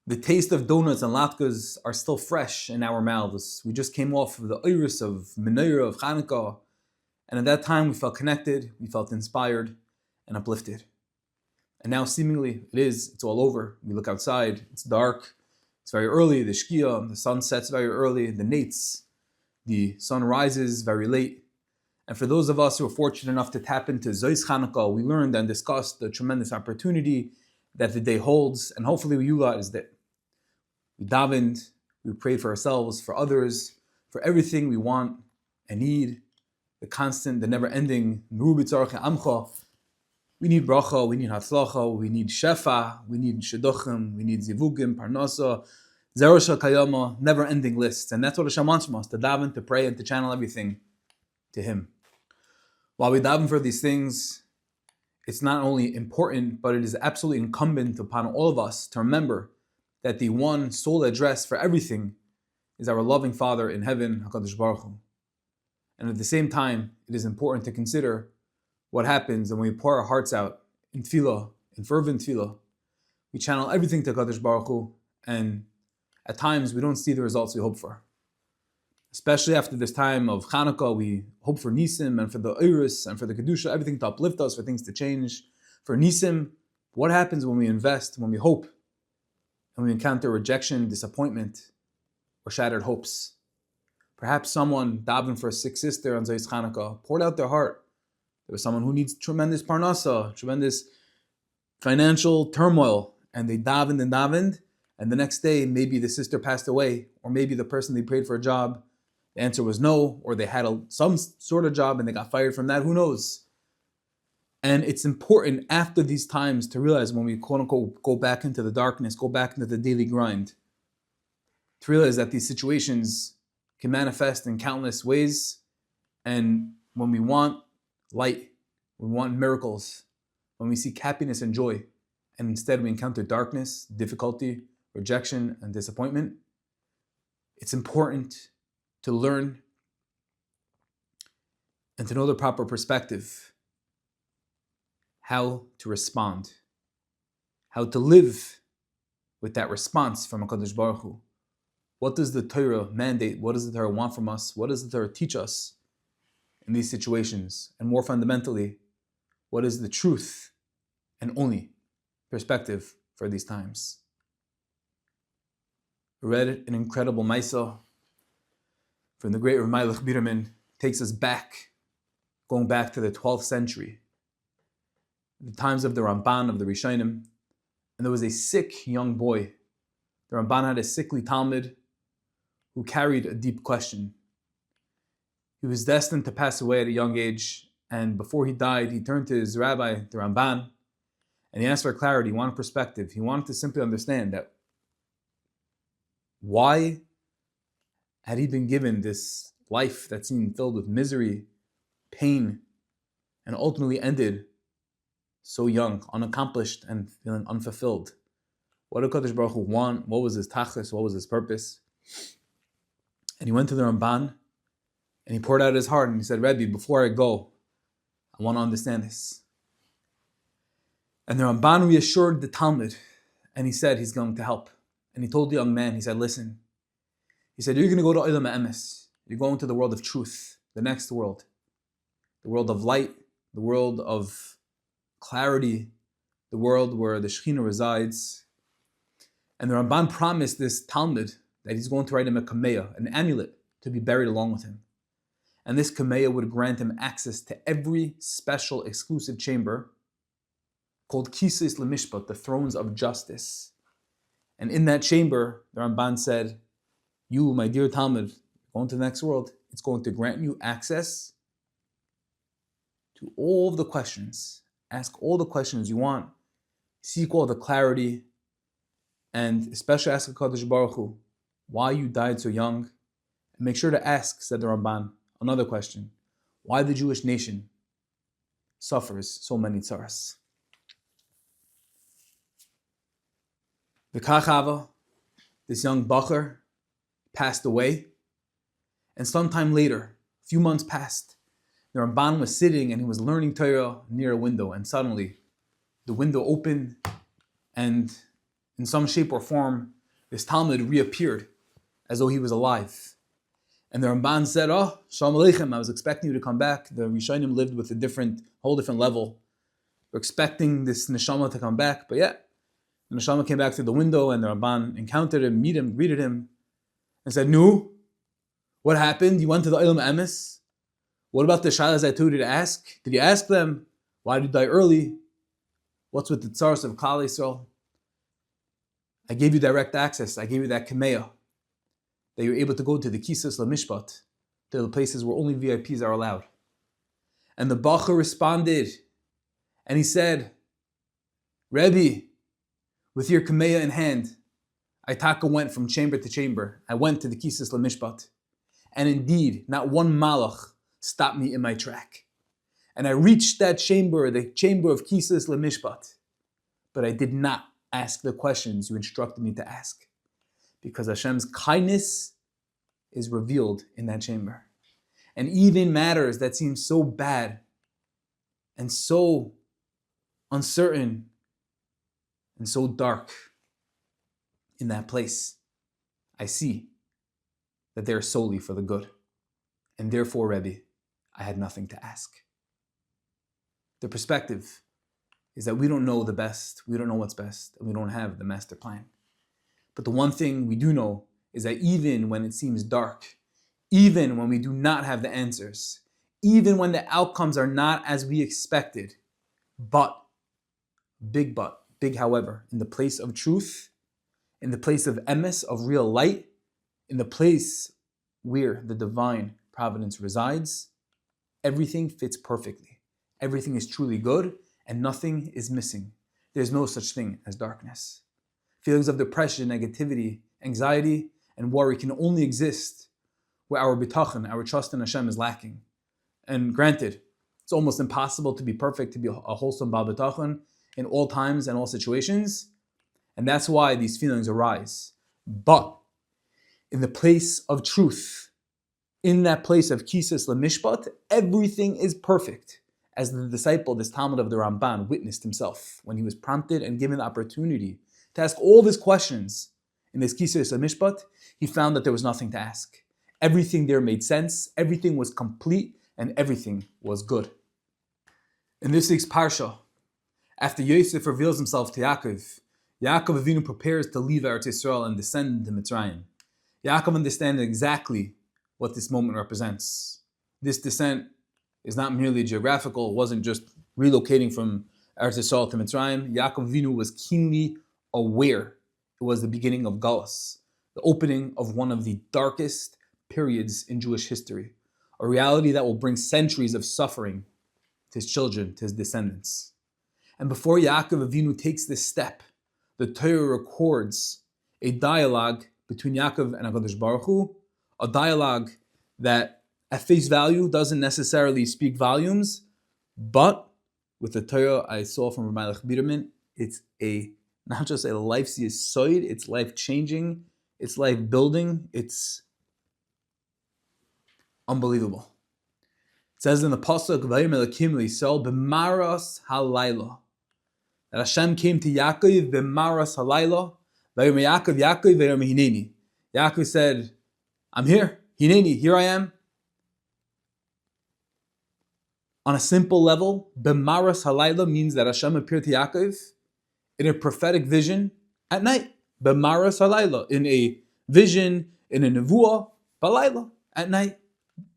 The taste of donuts and latkes are still fresh in our mouths. We just came off of the iris of Menorah, of Hanukkah, and at that time we felt connected, we felt inspired and uplifted. And now seemingly it's all over. We look outside, it's dark, it's very early, the Shkia, the sun sets very early, the Nates, the sun rises very late. And for those of us who are fortunate enough to tap into Zois Hanukkah, we learned and discussed the tremendous opportunity that the day holds, and hopefully we utilized it. We davened, we prayed for ourselves, for others, for everything we want and need, the constant, the never-ending, Meru b'tzarech amcha. We need bracha, we need hatzlacha, we need shefa, we need shidduchim, we need zivugim, parnasa, zerusha kayama, never-ending lists. And that's what Hashem wants from us, to daven, to pray, and to channel everything to Him. While we daven for these things, it's not only important, but it is absolutely incumbent upon all of us to remember that the one sole address for everything is our loving Father in heaven, HaKadosh Baruch Hu. And at the same time, it is important to consider what happens when we pour our hearts out in tefillah, in fervent tefillah. We channel everything to HaKadosh Baruch Hu, and at times we don't see the results we hope for. Especially after this time of Hanukkah, we hope for Nisim and for the Iris and for the Kedusha, everything to uplift us, for things to change. For Nisim, what happens when we invest, when we hope, and we encounter rejection, disappointment, or shattered hopes? Perhaps someone davened for a sick sister on Zayis Chanukah, poured out their heart. There was someone who needs tremendous parnasa, tremendous financial turmoil, and they davened, and the next day maybe the sister passed away, or maybe the person they prayed for a job, the answer was no, or they had some sort of job and they got fired from that, who knows? And it's important after these times to realize, when we quote unquote go back into the darkness, go back into the daily grind, to realize that these situations can manifest in countless ways. And when we want light, we want miracles, when we seek happiness and joy, and instead we encounter darkness, difficulty, rejection, and disappointment, it's important to learn and to know the proper perspective, how to respond, how to live with that response from HaKadosh Baruch Hu. What does the Torah mandate? What does the Torah want from us? What does the Torah teach us in these situations? And more fundamentally, what is the truth and only perspective for these times? I read an incredible Maisa from the great Rav Meilich Biderman, takes us back, going back to the 12th century, the times of the Ramban, of the Rishonim, and there was a sick young boy. The Ramban had a sickly Talmud who carried a deep question. He was destined to pass away at a young age, and before he died, he turned to his rabbi, the Ramban, and he asked for clarity. He wanted perspective. He wanted to simply understand that why had he been given this life that seemed filled with misery, pain, and ultimately ended so young, unaccomplished, and feeling unfulfilled? What did Kadosh Baruch Hu want? What was his tachlis? What was his purpose? And he went to the Ramban, and he poured out his heart, and he said, Rebbe, before I go, I want to understand this. And the Ramban reassured the Talmud, and he said he's going to help. And he told the young man, he said, listen, he said, you're going to go to Olam Ha'emes. You're going to the world of truth, the next world, the world of light, the world of clarity, the world where the Shekhinah resides. And the Ramban promised this Talmud that he's going to write him a kameya, an amulet, to be buried along with him. And this kameya would grant him access to every special, exclusive chamber called Kisis Lemishpat, the thrones of justice. And in that chamber, the Ramban said, you, my dear Talmud, going to the next world, it's going to grant you access to all of the questions. Ask all the questions you want. Seek all the clarity. And especially ask HaKadosh Baruch Hu why you died so young. And make sure to ask, said the Ramban, another question. Why the Jewish nation suffers so many tzaras. The Kachava, this young bacher, passed away. And sometime later, a few months passed, the Ramban was sitting and he was learning Torah near a window, and suddenly the window opened, and in some shape or form, this Talmud reappeared as though he was alive. And the Ramban said, "Oh, Shalom Aleichem, I was expecting you to come back." The Rishonim lived with a whole different level. We're expecting this neshama to come back, but yeah, the neshama came back through the window, and the Ramban encountered him, greeted him, and said, "Nu, what happened? You went to the Olam Emes. What about the shalas I told you to ask? Did you ask them? Why did you die early? What's with the tzaros of Klal Yisrael? I gave you direct access. I gave you that kameya, that you're able to go to the kisas lamishpat, to the places where only VIPs are allowed." And the Bacha responded, and he said, "Rebbe, with your kameya in hand, I taka went from chamber to chamber. I went to the kisas lamishpat, and indeed, not one malach stopped me in my track. And I reached that chamber, the chamber of kisas lamishpat, but I did not ask the questions you instructed me to ask, because Hashem's kindness is revealed in that chamber. And even matters that seem so bad and so uncertain and so dark, in that place, I see that they are solely for the good. And therefore, Rebbe, I had nothing to ask." The perspective is that we don't know the best, we don't know what's best, and we don't have the master plan. But the one thing we do know is that even when it seems dark, even when we do not have the answers, even when the outcomes are not as we expected, but, big however, in the place of truth, in the place of emes, of real light, in the place where the divine providence resides, everything fits perfectly. Everything is truly good, and nothing is missing. There's no such thing as darkness. Feelings of depression, negativity, anxiety, and worry can only exist where our bitachon, our trust in Hashem, is lacking. And granted, it's almost impossible to be perfect, to be a wholesome Baal bitachon in all times and all situations, and that's why these feelings arise. But in the place of truth, in that place of kisas lamishpat, everything is perfect. As the disciple, this Talmud of the Ramban, witnessed himself when he was prompted and given the opportunity to ask all of his questions in this kisas lamishpat, he found that there was nothing to ask. Everything there made sense, everything was complete, and everything was good. In this week's Parsha, after Yosef reveals himself to Yaakov Avinu prepares to leave Eretz Yisrael and descend to Mitzrayim. Yaakov understands exactly what this moment represents. This descent is not merely geographical, it wasn't just relocating from Eretz Yisrael to Mitzrayim. Yaakov Avinu was keenly aware it was the beginning of Galus, the opening of one of the darkest periods in Jewish history, a reality that will bring centuries of suffering to his children, to his descendants. And before Yaakov Avinu takes this step, the Torah records a dialogue between Yaakov and HaKadosh Baruch Hu, a dialogue that at face value doesn't necessarily speak volumes, but with the Torah I saw from Rabbi Melech Biderman, it's not just a life yisoid, it's life-changing, it's life-building, it's unbelievable. It says in the Pasuk, Vayimer Elokim Yisrael b'maras halayla, that Hashem came to Yaakov b'maras halayla, Vayimer Yaakov, Vayimer Hineni. Yaakov said, I'm here, Hineni, here I am. On a simple level, b'maras halayla means that Hashem appeared to Yaakov in a prophetic vision at night. B'maras halayla, in a vision, in a nevuah, balayla, at night.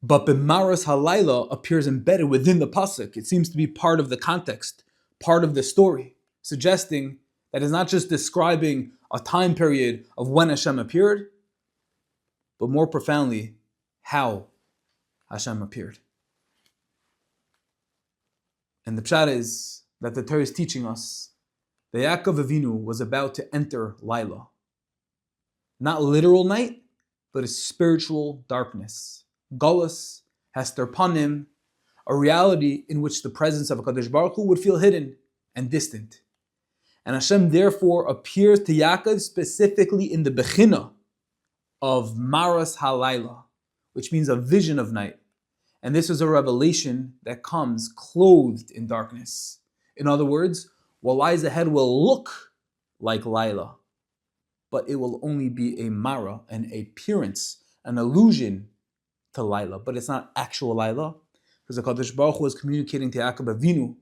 But b'maras halayla appears embedded within the pasuk. It seems to be part of the context, part of the story, suggesting that it's not just describing a time period of when Hashem appeared, but more profoundly, how Hashem appeared. And the pshat is that the Torah is teaching us that Yaakov Avinu was about to enter Laila. Not literal night, but a spiritual darkness. Galus, Hester Panim, a reality in which the presence of HaKadosh Baruch Hu would feel hidden and distant. And Hashem therefore appears to Yaakov specifically in the Bechina of Maras HaLaila, which means a vision of night. And this is a revelation that comes clothed in darkness. In other words, what lies ahead will look like Laila, but it will only be a mara, an appearance, an illusion to Laila, but it's not actual Laila, because the Kadosh Baruch Hu is communicating to Yaakov Avinu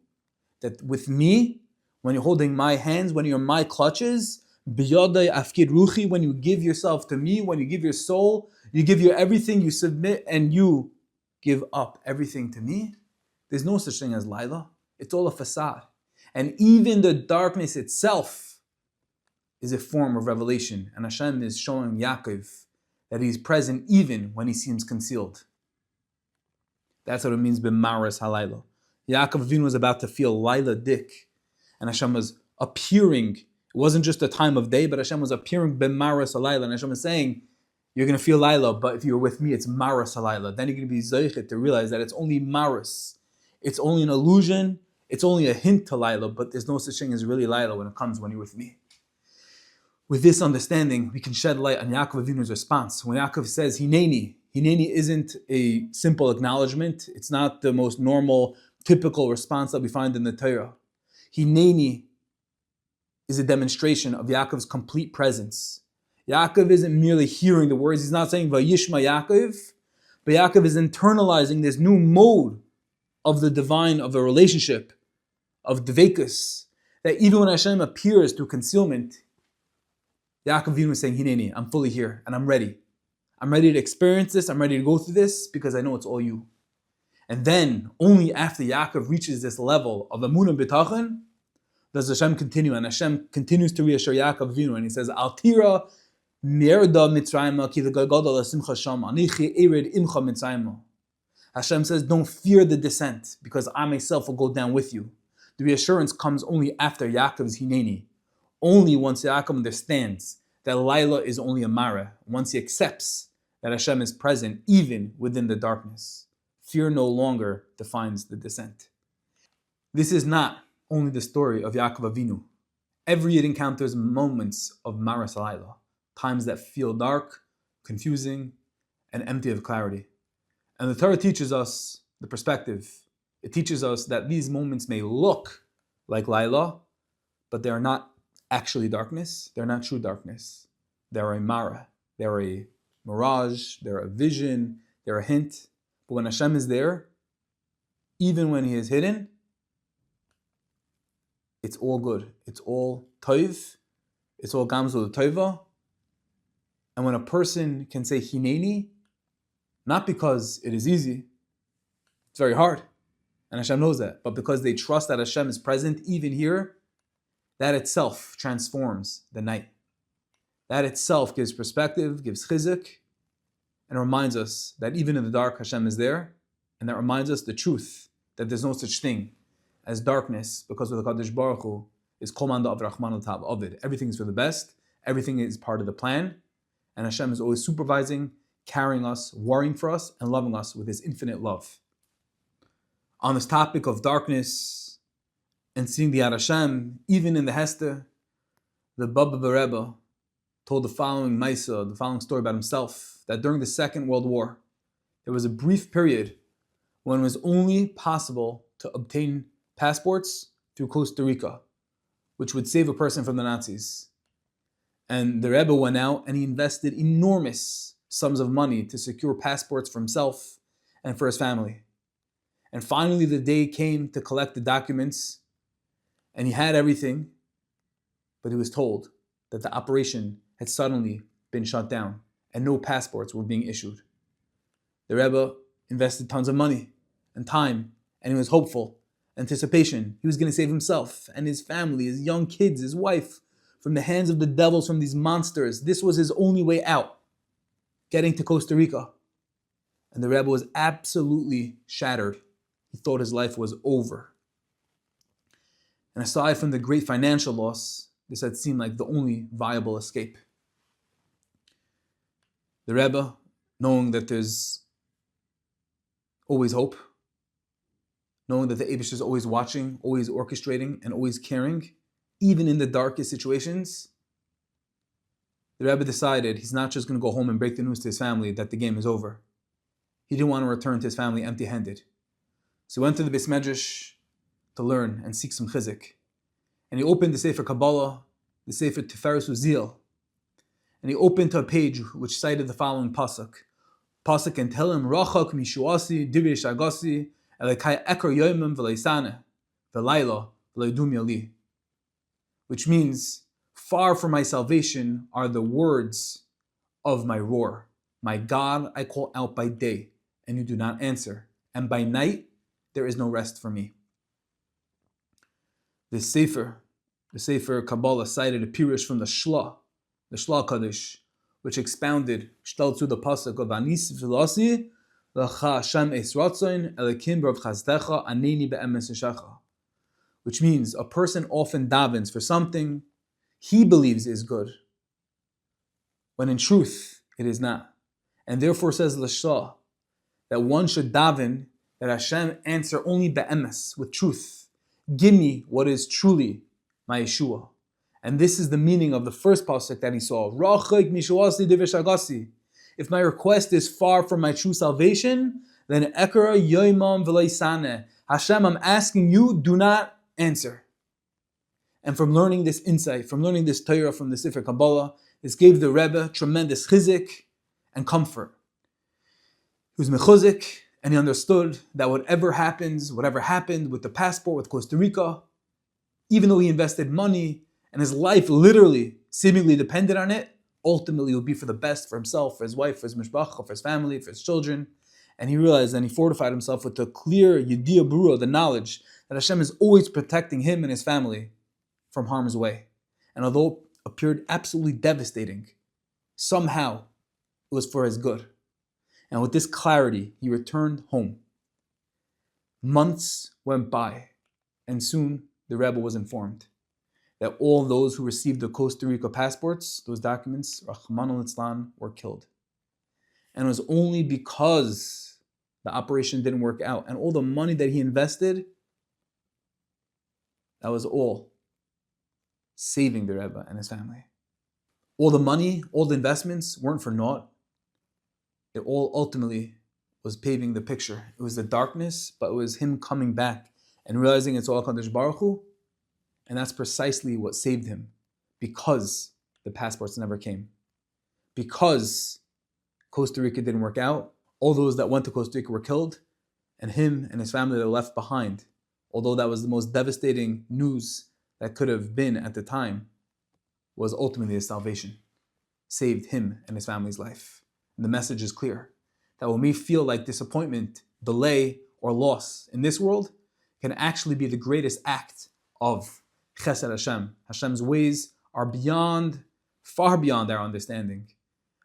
that with me, when you're holding my hands, when you're in my clutches, biyadai afkid ruchi, when you give yourself to me, when you give your soul, you give your everything, you submit and you give up everything to me, there's no such thing as Laila. It's all a facade. And even the darkness itself is a form of revelation. And Hashem is showing Yaakov that he's present even when he seems concealed. That's what it means, b'maras halayla. Yaakov Avinu was about to feel Laila Dik, and Hashem was appearing. It wasn't just a time of day, but Hashem was appearing b'maras halayla, and Hashem was saying, you're going to feel Laila, but if you're with me, it's maras halayla. Then you're going to be zeichet to realize that it's only maras. It's only an illusion. It's only a hint to Laila, but there's no such thing as really Laila when you're with me. With this understanding, we can shed light on Yaakov Avinu's response. When Yaakov says, Hineni isn't a simple acknowledgement. It's not the most normal, typical response that we find in the Torah. Hineni is a demonstration of Yaakov's complete presence. Yaakov isn't merely hearing the words. He's not saying, Vayishma Yaakov, but Yaakov is internalizing this new mode of the divine, of the relationship, of Dveikus, that even when Hashem appears through concealment, Yaakov Avinu is saying, Hineni, I'm fully here and I'm ready. I'm ready to experience this. I'm ready to go through this because I know it's all you. And then, only after Yaakov reaches this level of Amunah B'tachon, does Hashem continue. And Hashem continues to reassure Yaakov Avinu. And he says, Al tira merda mitzrayma ki l'gagadol asimcha shama. Anichi ered imcha mitzrayma. Hashem says, don't fear the descent because I myself will go down with you. The reassurance comes only after Yaakov's Hineni. Only once Yaakov understands that Laila is only a Mara, once he accepts that Hashem is present even within the darkness. Fear no longer defines the descent. This is not only the story of Yaakov Avinu. Every Yid encounters moments of Maras Laila, times that feel dark, confusing, and empty of clarity. And the Torah teaches us the perspective. It teaches us that these moments may look like Laila, but they are not actually darkness. They're not true darkness. They're a Mara. They're a mirage. They're a vision. They're a hint. But when Hashem is there, even when He is hidden, it's all good. It's all toiv. It's all gamzul toiva. And when a person can say Hineni, not because it is easy, it's very hard, and Hashem knows that, but because they trust that Hashem is present even here, that itself transforms the night. That itself gives perspective, gives chizuk, and reminds us that even in the dark, Hashem is there, and that reminds us the truth, that there's no such thing as darkness, because with the Kadosh Baruch Hu is Kol Man Da'av Rachman Al-Tab Ovid. Everything is for the best, everything is part of the plan, and Hashem is always supervising, carrying us, worrying for us, and loving us with His infinite love. On this topic of darkness and seeing the Yad Hashem, even in the Hester, the Baba Rebbe told the following Maisa, the following story about himself, that during the Second World War, there was a brief period when it was only possible to obtain passports through Costa Rica, which would save a person from the Nazis. And the Rebbe went out and he invested enormous sums of money to secure passports for himself and for his family. And finally the day came to collect the documents, and he had everything, but he was told that the operation had suddenly been shut down and no passports were being issued. The Rebbe invested tons of money and time, and he was hopeful, anticipation. He was going to save himself and his family, his young kids, his wife, from the hands of the devils, from these monsters. This was his only way out, getting to Costa Rica. And the Rebbe was absolutely shattered. He thought his life was over. And aside from the great financial loss, this had seemed like the only viable escape. The Rebbe, knowing that there's always hope, knowing that the Eibush is always watching, always orchestrating, and always caring, even in the darkest situations, the Rebbe decided he's not just going to go home and break the news to his family that the game is over. He didn't want to return to his family empty-handed. So he went to the Beis Medrash to learn and seek some chizuk. And he opened the Sefer Kabbalah, the Sefer Tiferes Uziel. And he opened to a page which cited the following pasuk. Pasuk and tell him, Rachak mishuasi divir shagasi elekai ekor yoimim v'leisane v'layla v'leidum yali. Which means, far from my salvation are the words of my roar. My God, I call out by day, and you do not answer. And by night, there is no rest for me. The Sefer Kabbalah cited a pirush from the Shla Kaddish, which expounded shtelzu the pasuk of Anis Vilasi L'cha Hashem Es Ratzain Elikim B'Rav Chazdecha Aneni Be'emes Yishacha, which means a person often davens for something he believes is good, when in truth it is not. And therefore says the Shla that one should daven that Hashem answer only be'emes, with truth. Give me what is truly my Yeshua. And this is the meaning of the first pasuk that he saw. If my request is far from my true salvation, then ekara yoimam v'leisane. Hashem, I'm asking you, do not answer. And from learning this insight, from learning this Torah from the Sefer Kabbalah, this gave the Rebbe tremendous chizik and comfort. He was mechuzik, and he understood that whatever happened with the passport, with Costa Rica, even though he invested money and his life literally, seemingly depended on it, ultimately it would be for the best for himself, for his wife, for his mishpacha, for his family, for his children. And he realized and he fortified himself with the clear yediyah brura, the knowledge that Hashem is always protecting him and his family from harm's way. And although it appeared absolutely devastating, somehow it was for his good. And with this clarity, he returned home. Months went by, and soon the Rebbe was informed that all those who received the Costa Rica passports, those documents, Rahman al-Islam, were killed. And it was only because the operation didn't work out, and all the money that he invested, that was all saving the Rebbe and his family. All the money, all the investments weren't for naught. It all ultimately was paving the picture. It was the darkness, but it was him coming back and realizing it's all HaKadosh Baruch Hu, and that's precisely what saved him, because the passports never came. Because Costa Rica didn't work out, all those that went to Costa Rica were killed, and him and his family were left behind. Although that was the most devastating news that could have been at the time, was ultimately his salvation. Saved him and his family's life. And the message is clear, that when we feel like disappointment, delay, or loss in this world, can actually be the greatest act of Chesed Hashem. Hashem's ways are far beyond our understanding.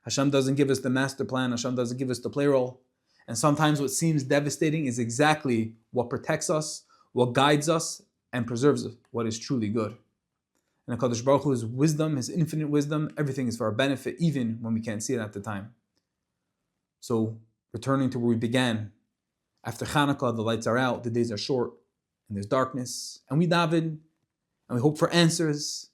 Hashem doesn't give us the master plan, Hashem doesn't give us the play role. And sometimes what seems devastating is exactly what protects us, what guides us, and preserves what is truly good. And HaKadosh Baruch Hu's wisdom, His infinite wisdom, everything is for our benefit, even when we can't see it at the time. So, returning to where we began, after Chanukah, the lights are out, the days are short, and there's darkness, and we daven, and we hope for answers.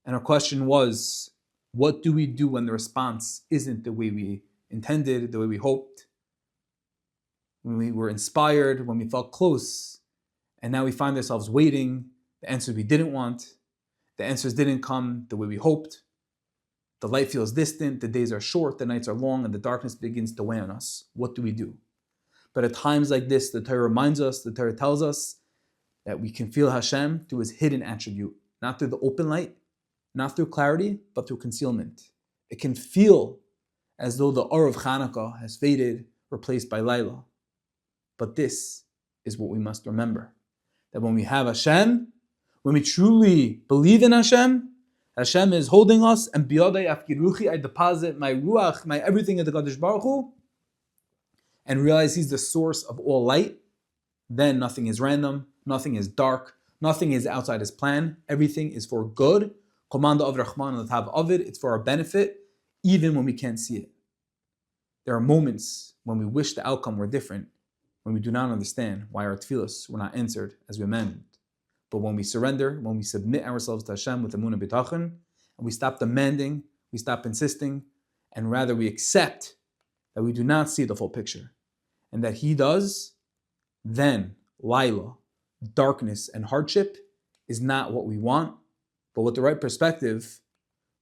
And our question was, what do we do when the response isn't the way we intended, the way we hoped? When we were inspired, when we felt close, and now we find ourselves waiting, the answers we didn't want, the answers didn't come the way we hoped. The light feels distant, the days are short, the nights are long, and the darkness begins to weigh on us. What do we do? But at times like this, the Torah reminds us, the Torah tells us that we can feel Hashem through His hidden attribute, not through the open light, not through clarity, but through concealment. It can feel as though the aura of Chanukah has faded, replaced by Laila. But this is what we must remember, that when we have Hashem, when we truly believe in Hashem, Hashem is holding us, and biyadai afkiruchi, I deposit my ruach, my everything in the Kadosh Baruch Hu, and realize He's the source of all light. Then nothing is random, nothing is dark, nothing is outside His plan. Everything is for good. Komanda of Rahman al Tav Avid, it's for our benefit, even when we can't see it. There are moments when we wish the outcome were different, when we do not understand why our tefillos were not answered as we imagined. But when we surrender, when we submit ourselves to Hashem with emunah b'tachon, and we stop demanding, we stop insisting, and rather we accept that we do not see the full picture, and that He does, then Laila, darkness and hardship, is not what we want, but with the right perspective,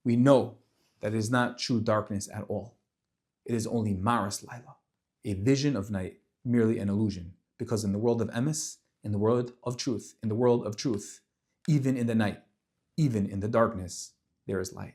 we know that it is not true darkness at all. It is only Maras Laila, a vision of night, merely an illusion. Because in the world of emes, in the world of truth, even in the night, even in the darkness, there is light.